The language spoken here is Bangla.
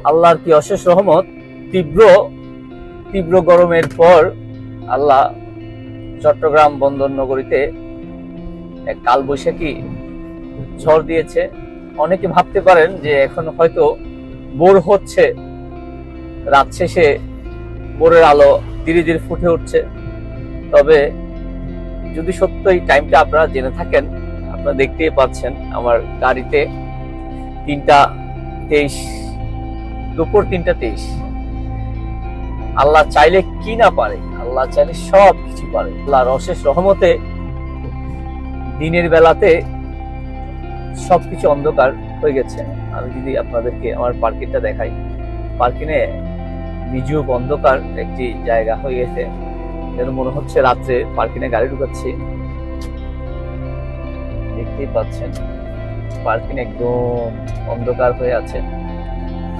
আল্লাহর কি অশেষ রহমত, তীব্র তীব্র গরমের পর আল্লাহ চট্টগ্রাম বন্দর নগরীতে এক কালবৈশাখী ঝড় দিয়েছে। অনেকে ভাবতে পারেন যে এখন হয়তো ভোর হচ্ছে, রাত শেষে ভোরের আলো ধীরে ধীরে ফুটে উঠছে। তবে যদি সত্য এই টাইমটা আপনারা জেনে থাকেন, আপনারা দেখতেই পাচ্ছেন আমার গাড়িতে 3:23, দুপুর 3:23। আল্লাহ চাইলে কি না পারে, আল্লাহ চাইলে সব কিছু পারে। আল্লাহর অশেষ রহমতে দিনের বেলাতে সবকিছু অন্ধকার হয়ে গেছে। আমি যদি আপনাদেরকে আমার পার্কিংটা দেখাই, পার্কিংয়ে নিঝুম অন্ধকার একটি জায়গা হয়ে গেছে, যেন মনে হচ্ছে রাত্রে পার্কিংয়ে গাড়ি ঢুকাচ্ছি। দেখতেই পাচ্ছেন পার্কিং একদম অন্ধকার হয়ে আছে।